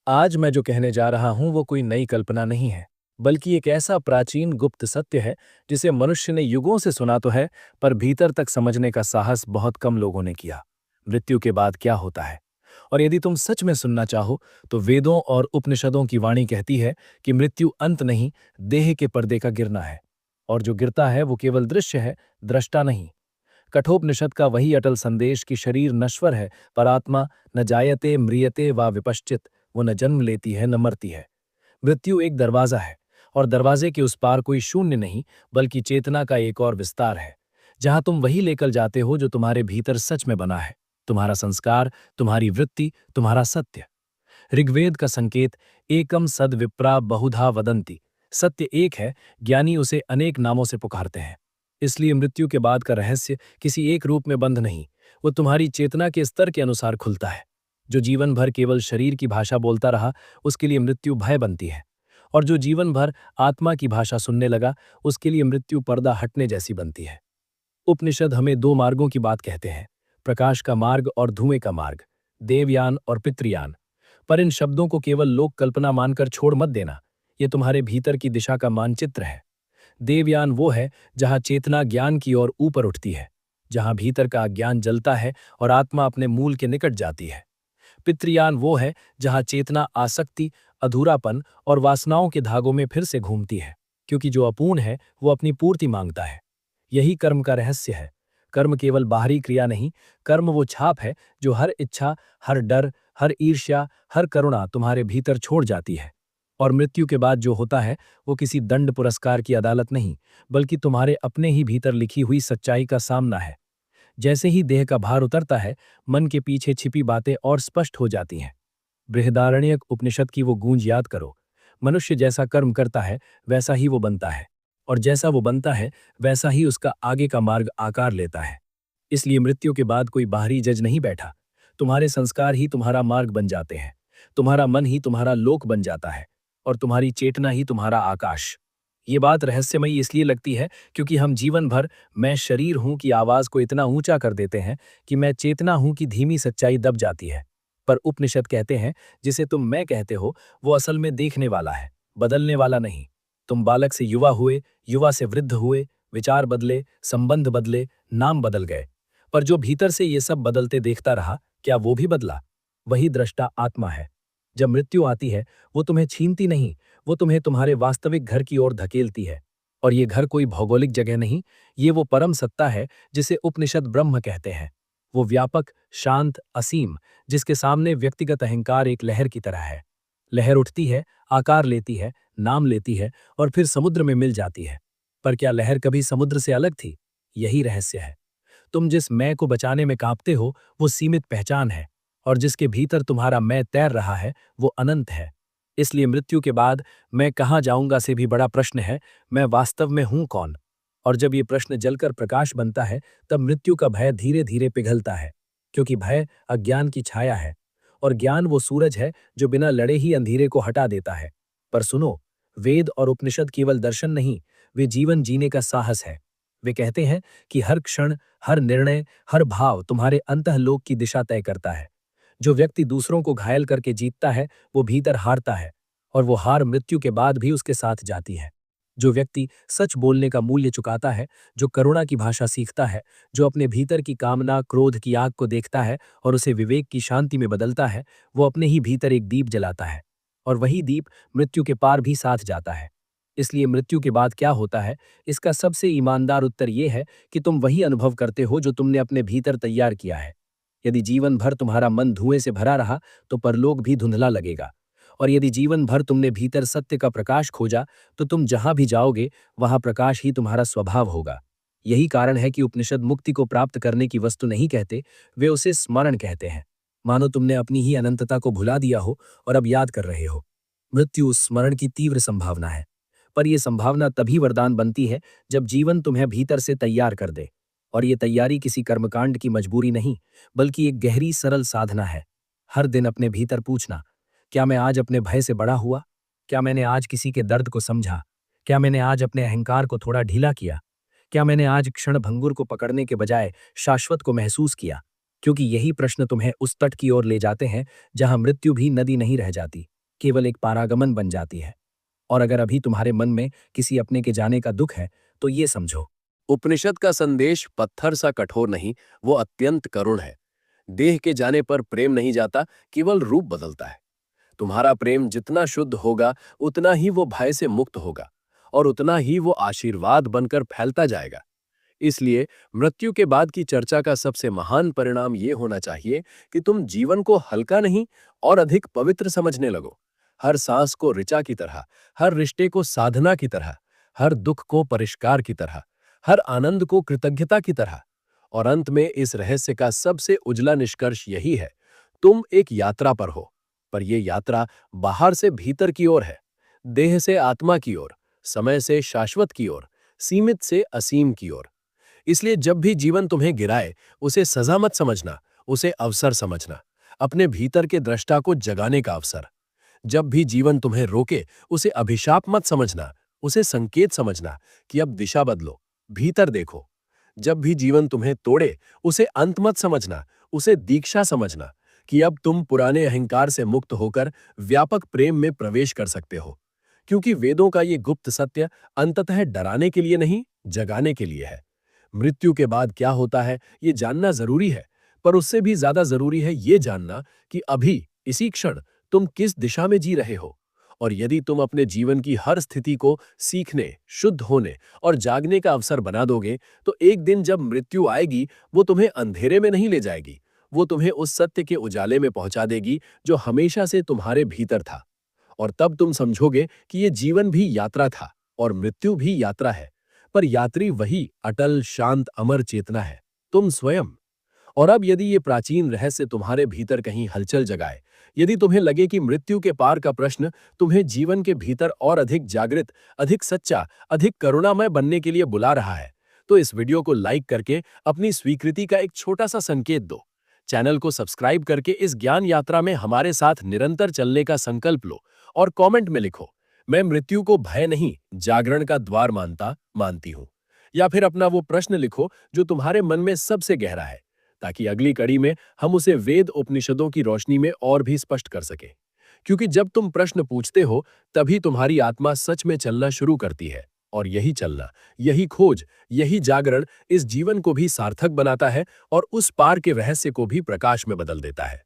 आज मैं जो कहने जा रहा हूं वो कोई नई कल्पना नहीं है, बल्कि एक ऐसा प्राचीन गुप्त सत्य है जिसे मनुष्य ने युगों से सुना तो है, पर भीतर तक समझने का साहस बहुत कम लोगों ने किया। मृत्यु के बाद क्या होता है? और यदि तुम सच में सुनना चाहो, तो वेदों और उपनिषदों की वाणी कहती है कि मृत्यु अंत नहीं, देह के पर्दे का गिरना है। और जो गिरता है वो केवल दृश्य है, दृष्टा नहीं। कठोपनिषद का वही अटल संदेश कि शरीर नश्वर है, पर आत्मा न जायते म्रियते व विपश्चित, वो न जन्म लेती है न मरती है। मृत्यु एक दरवाजा है, और दरवाजे के उस पार कोई शून्य नहीं, बल्कि चेतना का एक और विस्तार है, जहां तुम वही लेकर जाते हो जो तुम्हारे भीतर सच में बना है। तुम्हारा संस्कार, तुम्हारी वृत्ति, तुम्हारा सत्य। ऋग्वेद का संकेत एकम सद विप्रा बहुधा वदंती। सत्य एक है, ज्ञानी उसे अनेक नामों से पुकारते हैं। इसलिए मृत्यु के बाद का रहस्य किसी एक रूप में बंद नहीं, वो तुम्हारी चेतना के स्तर के अनुसार खुलता है। जो जीवन भर केवल शरीर की भाषा बोलता रहा, उसके लिए मृत्यु भय बनती है। और जो जीवन भर आत्मा की भाषा सुनने लगा, उसके लिए मृत्यु पर्दा हटने जैसी बनती है। उपनिषद हमें दो मार्गों की बात कहते हैं, प्रकाश का मार्ग और धुएं का मार्ग, देवयान और पितृयान। पर इन शब्दों को केवल लोक कल्पना मानकर छोड़ मत देना। ये तुम्हारे भीतर की दिशा का मानचित्र है। देवयान वो है जहां चेतना ज्ञान की ओर ऊपर उठती है, जहां भीतर का अज्ञान जलता है और आत्मा अपने मूल के निकट जाती है। पितृयान वो है जहां चेतना आसक्ति, अधूरापन और वासनाओं के धागों में फिर से घूमती है, क्योंकि जो अपूर्ण है वो अपनी पूर्ति मांगता है। यही कर्म का रहस्य है। कर्म केवल बाहरी क्रिया नहीं, कर्म वो छाप है जो हर इच्छा, हर डर, हर ईर्ष्या, हर करुणा तुम्हारे भीतर छोड़ जाती है। और मृत्यु के बाद जो होता है वो किसी दंड पुरस्कार की अदालत नहीं, बल्कि तुम्हारे अपने ही भीतर लिखी हुई सच्चाई का सामना है। जैसे ही देह का भार उतरता है, मन के पीछे छिपी बातें और स्पष्ट हो जाती हैं। बृहदारण्यक उपनिषद की वो गूंज याद करो, मनुष्य जैसा कर्म करता है वैसा ही वो बनता है, और जैसा वो बनता है वैसा ही उसका आगे का मार्ग आकार लेता है। इसलिए मृत्यु के बाद कोई बाहरी जज नहीं बैठा। तुम्हारे संस्कार ही तुम्हारा मार्ग बन जाते हैं, तुम्हारा मन ही तुम्हारा लोक बन जाता है, और तुम्हारी चेतना ही तुम्हारा आकाश। ये बात रहस्यमयी इसलिए लगती है क्योंकि हम जीवन भर मैं शरीर हूं की आवाज को इतना ऊंचा कर देते हैं कि मैं चेतना हूं की धीमी सच्चाई दब जाती है। पर उपनिषद कहते हैं, जिसे तुम मैं कहते हो वो असल में देखने वाला है, बदलने वाला नहीं। तुम बालक से युवा हुए, युवा से वृद्ध हुए, विचार बदले, संबंध बदले, नाम बदल गए, पर जो भीतर से ये सब बदलते देखता रहा, क्या वो भी बदला? वही दृष्टा आत्मा है। जब मृत्यु आती है, वो तुम्हें छीनती नहीं, वो तुम्हें तुम्हारे वास्तविक घर की ओर धकेलती है। और ये घर कोई भौगोलिक जगह नहीं, ये वो परम सत्ता है जिसे उपनिषद ब्रह्म कहते हैं। वो व्यापक, शांत, असीम, जिसके सामने व्यक्तिगत अहंकार एक लहर की तरह है। लहर उठती है, आकार लेती है, नाम लेती है, और फिर समुद्र में मिल जाती है। पर क्या लहर कभी समुद्र से अलग थी? यही रहस्य है। तुम जिस मैं को बचाने में कांपते हो, वो सीमित पहचान है, और जिसके भीतर तुम्हारा मैं तैर रहा है, वो अनंत है। इसलिए मृत्यु के बाद मैं कहाँ जाऊंगा से भी बड़ा प्रश्न है, मैं वास्तव में हूं कौन? और जब ये प्रश्न जलकर प्रकाश बनता है, तब मृत्यु का भय धीरे धीरे पिघलता है, क्योंकि भय अज्ञान की छाया है, और ज्ञान वो सूरज है जो बिना लड़े ही अंधेरे को हटा देता है। पर सुनो, वेद और उपनिषद केवल दर्शन नहीं, वे जीवन जीने का साहस है। वे कहते हैं कि हर क्षण, हर निर्णय, हर भाव तुम्हारे अंतःलोक की दिशा तय करता है। जो व्यक्ति दूसरों को घायल करके जीतता है, वो भीतर हारता है, और वो हार मृत्यु के बाद भी उसके साथ जाती है। जो व्यक्ति सच बोलने का मूल्य चुकाता है, जो करुणा की भाषा सीखता है, जो अपने भीतर की कामना, क्रोध की आग को देखता है और उसे विवेक की शांति में बदलता है, वो अपने ही भीतर एक दीप जलाता है, और वही दीप मृत्यु के पार भी साथ जाता है। इसलिए मृत्यु के बाद क्या होता है, इसका सबसे ईमानदार उत्तर ये है कि तुम वही अनुभव करते हो जो तुमने अपने भीतर तैयार किया है। यदि जीवन भर तुम्हारा मन धुएं से भरा रहा, तो परलोक भी धुंधला लगेगा। और यदि जीवन भर तुमने भीतर सत्य का प्रकाश खोजा, तो तुम जहां भी जाओगे वहां प्रकाश ही तुम्हारा स्वभाव होगा। यही कारण है कि उपनिषद मुक्ति को प्राप्त करने की वस्तु नहीं कहते, वे उसे स्मरण कहते हैं। मानो तुमने अपनी ही अनंतता को भुला दिया हो और अब याद कर रहे हो। मृत्यु उस स्मरण की तीव्र संभावना है, पर यह संभावना तभी वरदान बनती है जब जीवन तुम्हें भीतर से तैयार कर दे। और ये तैयारी किसी कर्मकांड की मजबूरी नहीं, बल्कि एक गहरी सरल साधना है। हर दिन अपने भीतर पूछना, क्या मैं आज अपने भय से बड़ा हुआ? क्या मैंने आज किसी के दर्द को समझा? क्या मैंने आज अपने अहंकार को थोड़ा ढीला किया? क्या मैंने आज क्षण भंगुर को पकड़ने के बजाय शाश्वत को महसूस किया? क्योंकि यही प्रश्न तुम्हें उस तट की ओर ले जाते हैं जहां मृत्यु भी नदी नहीं रह जाती। केवल एक पारागमन बन जाती है। और अगर अभी तुम्हारे मन में किसी अपने के जाने का दुख है, तो ये समझो, उपनिषद का संदेश पत्थर सा कठोर नहीं, वो अत्यंत करुण है। देह के जाने पर प्रेम नहीं जाता, केवल रूप बदलता है। तुम्हारा प्रेम जितना शुद्ध होगा, उतना ही वो भय से मुक्त होगा और उतना ही वो आशीर्वाद बनकर फैलता जाएगा। इसलिए मृत्यु के बाद की चर्चा का सबसे महान परिणाम ये होना चाहिए कि तुम जीवन को हल्का नहीं और अधिक पवित्र समझने लगो। हर सांस को ऋचा की तरह, हर रिश्ते को साधना की तरह, हर दुख को परिष्कार की तरह, हर आनंद को कृतज्ञता की तरह। और अंत में इस रहस्य का सबसे उजला निष्कर्ष यही है, तुम एक यात्रा पर हो, पर यह यात्रा बाहर से भीतर की ओर है, देह से आत्मा की ओर, समय से शाश्वत की ओर, सीमित से असीम की ओर। इसलिए जब भी जीवन तुम्हें गिराए, उसे सजा मत समझना, उसे अवसर समझना, अपने भीतर के दृष्टा को जगाने का अवसर। जब भी जीवन तुम्हें रोके, उसे अभिशाप मत समझना, उसे संकेत समझना कि अब दिशा बदलो, भीतर देखो। जब भी जीवन तुम्हें तोड़े, उसे अंत मत समझना, उसे दीक्षा समझना कि अब तुम पुराने अहंकार से मुक्त होकर व्यापक प्रेम में प्रवेश कर सकते हो। क्योंकि वेदों का ये गुप्त सत्य अंततः डराने के लिए नहीं, जगाने के लिए है। मृत्यु के बाद क्या होता है, ये जानना जरूरी है, पर उससे भी ज्यादा जरूरी है ये जानना कि अभी, इसी क्षण, तुम किस दिशा में जी रहे हो। और यदि तुम अपने जीवन की हर स्थिति को सीखने, शुद्ध होने और जागने का अवसर बना दोगे, तो एक दिन जब मृत्यु आएगी, वो तुम्हें अंधेरे में नहीं ले जाएगी, वो तुम्हें उस सत्य के उजाले में पहुंचा देगी जो हमेशा से तुम्हारे भीतर था। और तब तुम समझोगे कि ये जीवन भी यात्रा था और मृत्यु भी यात्रा है, पर यात्री वही अटल, शांत, अमर चेतना है, तुम स्वयं। और अब यदि ये प्राचीन रहस्य तुम्हारे भीतर कहीं हलचल जगाए, यदि तुम्हें लगे कि मृत्यु के पार का प्रश्न तुम्हें जीवन के भीतर और अधिक जागृत, अधिक सच्चा, अधिक करुणामय बनने के लिए बुला रहा है, तो इस वीडियो को लाइक करके अपनी स्वीकृति का एक छोटा सा संकेत दो। चैनल को सब्सक्राइब करके इस ज्ञान यात्रा में हमारे साथ निरंतर चलने का संकल्प लो और कमेंट में लिखो, मैं मृत्यु को भय नहीं, जागरण का द्वार मानती हूं। या फिर अपना वो प्रश्न लिखो जो तुम्हारे मन में सबसे गहरा है, ताकि अगली कड़ी में हम उसे वेद उपनिषदों की रोशनी में और भी स्पष्ट कर सके। क्योंकि जब तुम प्रश्न पूछते हो, तभी तुम्हारी आत्मा सच में चलना शुरू करती है। और यही चलना, यही खोज, यही जागरण इस जीवन को भी सार्थक बनाता है और उस पार के रहस्य को भी प्रकाश में बदल देता है।